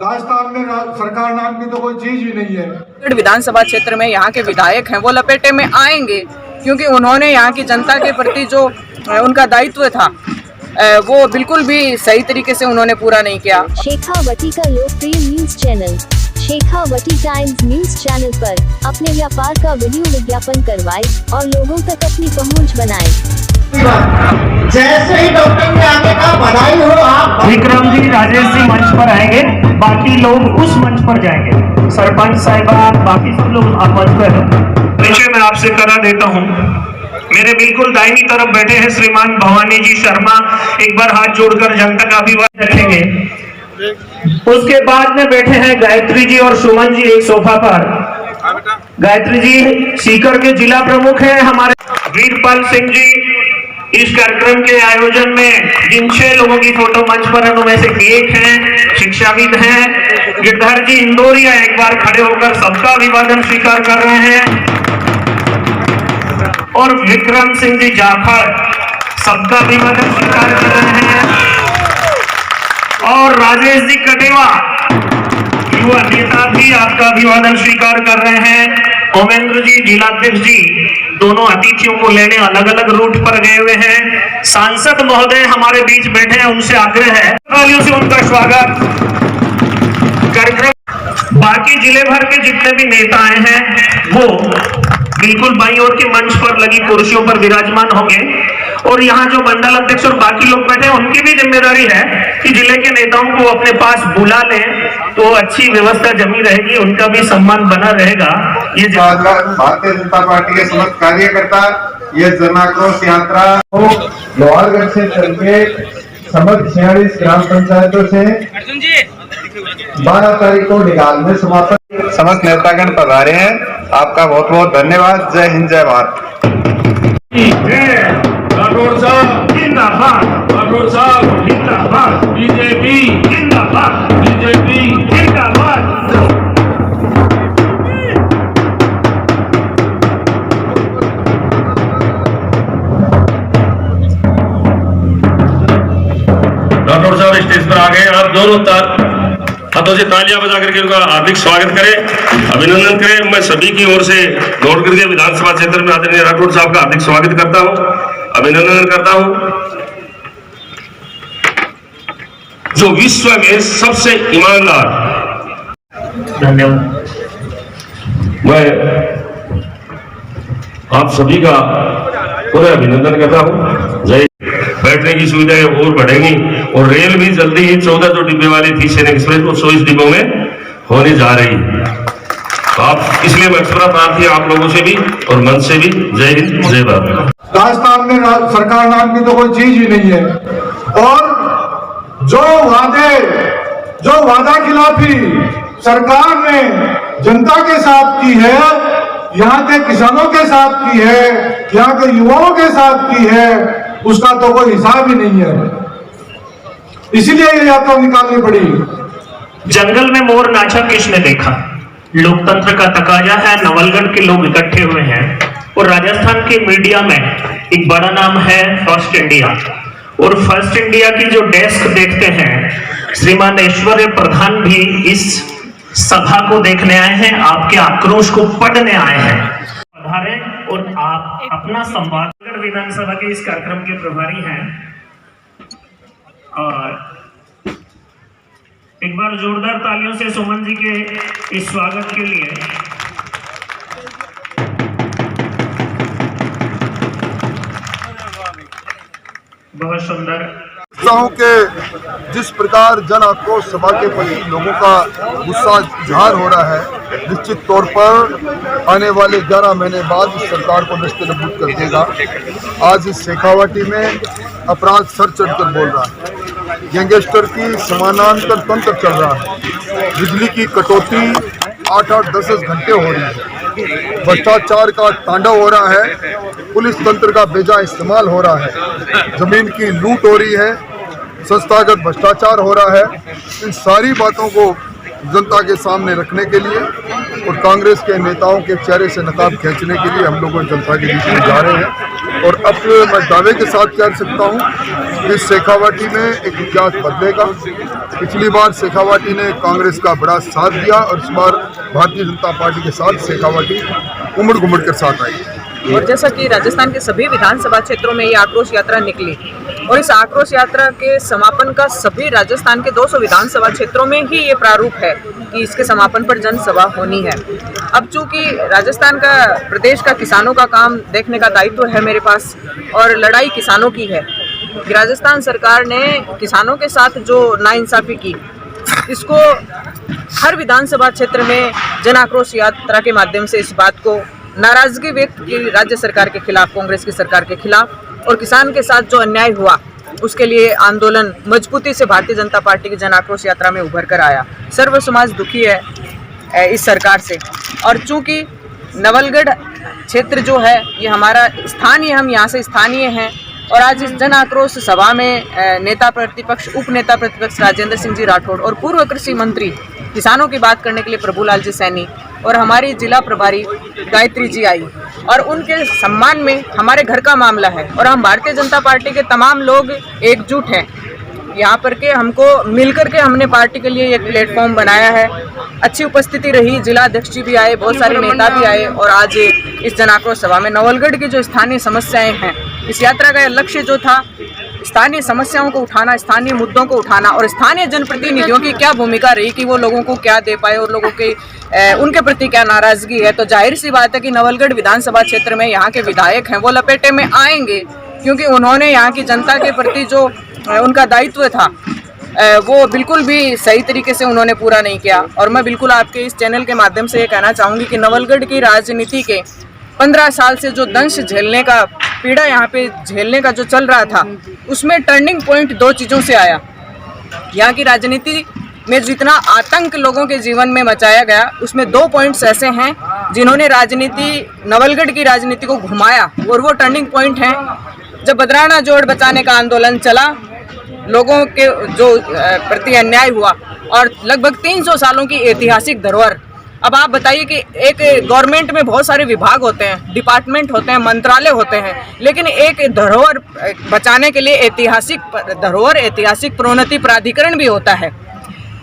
राजस्थान में सरकार नाम की तो कोई चीज ही नहीं है। विधानसभा क्षेत्र में यहाँ के विधायक हैं वो लपेटे में आएंगे, क्योंकि उन्होंने यहाँ की जनता के प्रति जो उनका दायित्व था वो बिल्कुल भी सही तरीके से उन्होंने पूरा नहीं किया। शेखावटी का लोकप्रिय news channel Shekhawati times news channel पर अपने व्यापार का वीडियो विज्ञापन करवाए और लोगों तक अपनी पहुंच बनाए। जैसे ही डॉक्टर ने आगे कहा बधाई हो आप। विक्रम जी, राजेश जी मंच पर आएंगे, बाकी लोग उस मंच पर जाएंगे। सरपंच साहिबा, बाकी सब लोग आप मंच पर हैं। परिचय मैं आपसे करा देता हूँ। मेरे बिल्कुल दाहिनी तरफ बैठे हैं श्रीमान भवानी जी शर्मा। एक बार हाथ जोड़कर जनता का अभिवादन रखेंगे। उसके बाद में बैठे हैं गायत्री जी और सुमन जी एक सोफा पर। गायत्री जी सीकर के जिला प्रमुख हैं। हमारे वीरपाल सिंह जी इस कार्यक्रम के आयोजन में जिन 6 लोगों की फोटो मंच पर है उनमें से एक हैं, शिक्षाविद हैं। गिरधर जी इंदौरिया एक बार खड़े होकर सबका अभिवादन स्वीकार कर रहे हैं। और विक्रम सिंह जी जाखड़ सबका अभिवादन स्वीकार कर रहे हैं। और राजेश जी कटेवा युवा नेता भी आपका अभिवादन स्वीकार कर रहे हैं। ओमेंद्र जी जिलाध्यक्ष जी दोनों अतिथियों को लेने अलग अलग रूट पर गए हुए हैं। सांसद महोदय हमारे बीच बैठे हैं, उनसे आग्रह है तालियों से उनका स्वागत। कार्यक्रम बाकी जिले भर के जितने भी नेता आए हैं वो बिल्कुल बाईं ओर के मंच पर लगी कुर्सियों पर विराजमान होंगे। और यहाँ जो मंडल अध्यक्ष और बाकी लोग बैठे हैं उनकी भी जिम्मेदारी है कि जिले के नेताओं को अपने पास बुला लें तो अच्छी व्यवस्था जमी रहेगी, उनका भी सम्मान बना रहेगा। ये भारतीय जनता पार्टी के समस्त कार्यकर्ता ये जन आक्रोश यात्रा लोहारगढ़ से चल के समस्त 46 ग्राम पंचायतों से 12 तारीख को निकाल में समापन। समस्त नेतागण पधारे हैं, आपका बहुत बहुत धन्यवाद। जय हिंद, जय भारत। राठौर साहब जिंदाबाद, राठौर साहब जिंदाबाद, बीजेपी जिंदाबाद, बीजेपी जिंदाबाद। राठौर साहब स्टेज पर आ गए। आप दोनों हाथों से तालियां बजा करके उनका हार्दिक स्वागत करें, अभिनंदन करें। मैं सभी की ओर से दौड़ करके विधानसभा क्षेत्र में आदरणीय राठौर साहब का हार्दिक स्वागत करता हूं, अभिनंदन करता हूं। जो विश्व में सबसे ईमानदार, धन्यवाद। मैं आप सभी का पूरा अभिनंदन करता हूं। जय। बैठने की सुविधाएं और बढ़ेंगी और रेल भी जल्दी ही 14 जो डिब्बे वाली थी सैनिक एक्सप्रेस वो 100 डिब्बों में होने जा रही। तो आप इसलिए मैं एक्सप्रेस प्रार्थी आप लोगों से भी और मन से भी जय हिंद, जय भारत। राजस्थान में सरकार नाम की तो कोई चीज ही नहीं है। और जो वादा खिलाफी सरकार ने जनता के साथ की है, यहाँ के किसानों के साथ की है, यहाँ के युवाओं के साथ की है, उसका तो कोई हिसाब ही नहीं है। इसीलिए ये यात्रा निकालनी पड़ी। जंगल में मोर नाचा किसने देखा? लोकतंत्र का तकाजा है। नवलगढ़ के लोग इकट्ठे हुए हैं और राजस्थान के मीडिया में एक बड़ा नाम है फर्स्ट इंडिया। और फर्स्ट इंडिया की जो डेस्क देखते हैं, श्रीमान ऐश्वर्य प्रधान भी इस सभा को देखने आए हैं, आपके आक्रोश को पढ़ने आए हैं। पधारे और आप अपना संवाद। विधानसभा के इस कार्यक्रम के प्रभारी हैं और एक बार जोरदार तालियों से सुमन जी के इस स्वागत के लिए। बहुत सुंदर। के जिस प्रकार जन आक्रोश सभा के प्रति लोगों का गुस्सा इजहार हो रहा है, निश्चित तौर पर आने वाले 11 महीने बाद इस सरकार को नस्तनबूद कर देगा। आज इस शेखावटी में अपराध सर चढ़कर बोल रहा है, गैंगस्टर की समानांतर तंत्र चल रहा है, बिजली की कटौती 8-8, 10-10 घंटे हो रही है, भ्रष्टाचार का तांडव हो रहा है, पुलिस तंत्र का बेजा इस्तेमाल हो रहा है, जमीन की लूट हो रही है, संस्थागत भ्रष्टाचार हो रहा है। इन सारी बातों को जनता के सामने रखने के लिए और कांग्रेस के नेताओं के चेहरे से नकाब खींचने के लिए हम लोग जनता के बीच में जा रहे हैं। और अब मैं दावे के साथ कह सकता हूं इस शेखावाटी में एक इतिहास बदलेगा। पिछली बार शेखावाटी ने कांग्रेस का बड़ा साथ दिया और इस बार भारतीय जनता पार्टी के साथ शेखावाटी उमड़ घुमड़ कर साथ आई। और जैसा कि राजस्थान के सभी विधानसभा क्षेत्रों में ये आक्रोश यात्रा निकली और इस आक्रोश यात्रा के समापन का सभी राजस्थान के 200 विधानसभा क्षेत्रों में ही ये प्रारूप है कि इसके समापन पर जनसभा होनी है। अब चूंकि राजस्थान का प्रदेश का किसानों का काम देखने का दायित्व है मेरे पास और लड़ाई किसानों की है कि राजस्थान सरकार ने किसानों के साथ जो नाइंसाफी की इसको हर विधानसभा क्षेत्र में जन आक्रोश यात्रा के माध्यम से इस बात को नाराजगी व्यक्त की राज्य सरकार के खिलाफ, कांग्रेस की सरकार के खिलाफ और किसान के साथ जो अन्याय हुआ उसके लिए आंदोलन मजबूती से भारतीय जनता पार्टी की जन आक्रोश यात्रा में उभर कर आया। सर्व समाज दुखी है इस सरकार से और चूंकि नवलगढ़ क्षेत्र जो है ये हमारा स्थानीय, हम यहाँ से स्थानीय हैं और आज इस जन आक्रोश सभा में नेता प्रतिपक्ष, उप नेता प्रतिपक्ष राजेंद्र सिंह जी राठौड़ और पूर्व कृषि मंत्री किसानों की बात करने के लिए प्रभुलाल जी सैनी और हमारी जिला प्रभारी गायत्री जी आई और उनके सम्मान में हमारे घर का मामला है और हम भारतीय जनता पार्टी के तमाम लोग एकजुट हैं यहाँ पर के हमको मिलकर के हमने पार्टी के लिए एक प्लेटफॉर्म बनाया है। अच्छी उपस्थिति रही, जिला अध्यक्ष जी भी आए, बहुत सारे नेता भी आए और आज इस जन आक्रोश सभा में नवलगढ़ की जो स्थानीय समस्याएं हैं, इस यात्रा का लक्ष्य जो था स्थानीय समस्याओं को उठाना, स्थानीय मुद्दों को उठाना और स्थानीय जनप्रतिनिधियों की क्या भूमिका रही कि वो लोगों को क्या दे पाए और लोगों के उनके प्रति क्या नाराजगी है। तो जाहिर सी बात है कि नवलगढ़ विधानसभा क्षेत्र में यहाँ के विधायक हैं वो लपेटे में आएंगे क्योंकि उन्होंने यहाँ की जनता के प्रति जो उनका दायित्व था वो बिल्कुल भी सही तरीके से उन्होंने पूरा नहीं किया। और मैं बिल्कुल आपके इस चैनल के माध्यम से ये कहना चाहूँगी कि नवलगढ़ की राजनीति के 15 साल से जो दंश झेलने का, पीड़ा यहाँ पे झेलने का जो चल रहा था उसमें टर्निंग पॉइंट 2 चीज़ों से आया। यहाँ की राजनीति में जितना आतंक लोगों के जीवन में मचाया गया उसमें 2 पॉइंट्स ऐसे हैं जिन्होंने राजनीति, नवलगढ़ की राजनीति को घुमाया और वो टर्निंग पॉइंट हैं जब बदराना जोड़ बचाने का आंदोलन चला, लोगों के जो प्रति अन्याय हुआ और लगभग 300 सालों की ऐतिहासिक धरोहर। अब आप बताइए कि एक गवर्नमेंट में बहुत सारे विभाग होते हैं, डिपार्टमेंट होते हैं, मंत्रालय होते हैं, लेकिन एक धरोहर बचाने के लिए ऐतिहासिक धरोहर, ऐतिहासिक प्रोन्नति प्राधिकरण भी होता है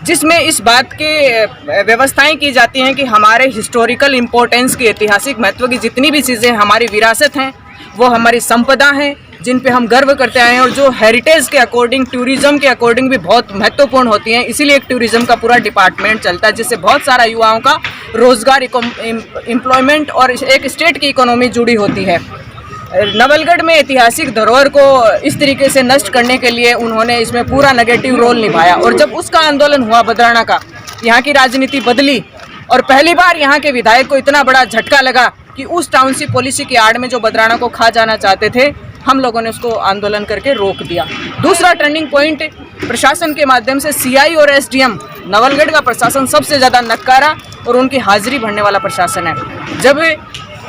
जिसमें इस बात की व्यवस्थाएं की जाती हैं कि हमारे हिस्टोरिकल इम्पोर्टेंस की, ऐतिहासिक महत्व की जितनी भी चीज़ें हमारी विरासत हैं वो हमारी संपदा हैं जिन पे हम गर्व करते आए हैं और जो हेरिटेज के अकॉर्डिंग, टूरिज्म के अकॉर्डिंग भी बहुत महत्वपूर्ण होती हैं। इसीलिए एक टूरिज्म का पूरा डिपार्टमेंट चलता है जिससे बहुत सारा युवाओं का रोजगार, एम्प्लॉयमेंट और एक स्टेट की इकोनॉमी जुड़ी होती है। नवलगढ़ में ऐतिहासिक धरोहर को इस तरीके से नष्ट करने के लिए उन्होंने इसमें पूरा नेगेटिव रोल निभाया और जब उसका आंदोलन हुआ बदराना का, यहाँ की राजनीति बदली और पहली बार यहाँ के विधायक को इतना बड़ा झटका लगा कि उस टाउनशिप पॉलिसी की आड़ में जो बदराना को खा जाना चाहते थे, हम लोगों ने उसको आंदोलन करके रोक दिया। दूसरा टर्निंग पॉइंट प्रशासन के माध्यम से सीआई और एसडीएम, नवलगढ़ का प्रशासन सबसे ज़्यादा नक्कारा और उनकी हाजिरी भरने वाला प्रशासन है। जब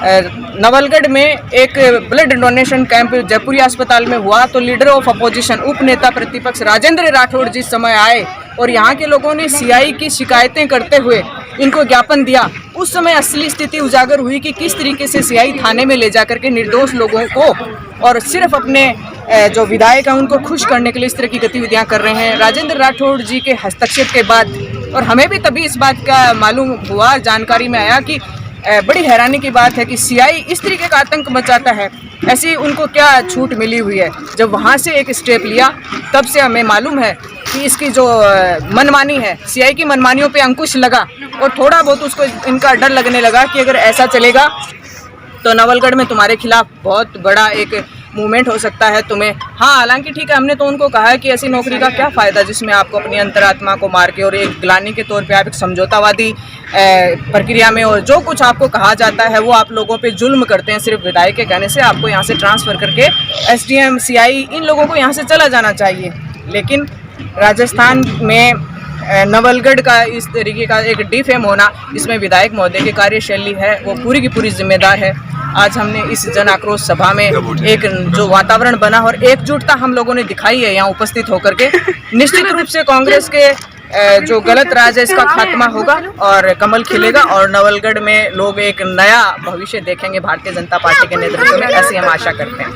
नवलगढ़ में एक ब्लड डोनेशन कैंप जयपुरी अस्पताल में हुआ तो लीडर ऑफ अपोजिशन, उप नेता प्रतिपक्ष राजेंद्र राठौड़ जिस समय आए और यहाँ के लोगों ने सीआई की शिकायतें करते हुए इनको ज्ञापन दिया, उस समय असली स्थिति उजागर हुई कि किस तरीके से सीआई थाने में ले जाकर के निर्दोष लोगों को और सिर्फ अपने जो विधायक हैं उनको खुश करने के लिए इस तरह की गतिविधियां कर रहे हैं। राजेंद्र राठौड़ जी के हस्तक्षेप के बाद और हमें भी तभी इस बात का मालूम हुआ, जानकारी में आया कि बड़ी हैरानी की बात है कि सीआई इस तरीके का आतंक मचाता है, ऐसी उनको क्या छूट मिली हुई है। जब वहाँ से एक स्टेप लिया तब से हमें मालूम है कि इसकी जो मनमानी है, सीआई की मनमानियों पे अंकुश लगा और थोड़ा बहुत उसको इनका डर लगने लगा कि अगर ऐसा चलेगा तो नवलगढ़ में तुम्हारे खिलाफ बहुत बड़ा एक मूवमेंट हो सकता है तुम्हें। हाँ, हालांकि ठीक है, हमने तो उनको कहा है कि ऐसी नौकरी का क्या फ़ायदा जिसमें आपको अपनी अंतरात्मा को मार के और एक ग्लानि के तौर पे आप एक समझौतावादी प्रक्रिया में और जो कुछ आपको कहा जाता है वो आप लोगों पे जुल्म करते हैं सिर्फ विधायक के कहने से। आपको यहाँ से ट्रांसफ़र करके एसडीएम, सीआई इन लोगों को यहाँ से चला जाना चाहिए। लेकिन राजस्थान में नवलगढ़ का इस तरीके का एक डिफेम होना, इसमें विधायक महोदय की कार्यशैली है वो पूरी की पूरी जिम्मेदार है। आज हमने इस जन आक्रोश सभा में एक जो वातावरण बना और एकजुटता हम लोगों ने दिखाई है यहाँ उपस्थित होकर के, निश्चित रूप से कांग्रेस के जो गलत राज है इसका खात्मा होगा और कमल खिलेगा और नवलगढ़ में लोग एक नया भविष्य देखेंगे भारतीय जनता पार्टी के नेतृत्व में, ऐसी हम आशा करते हैं।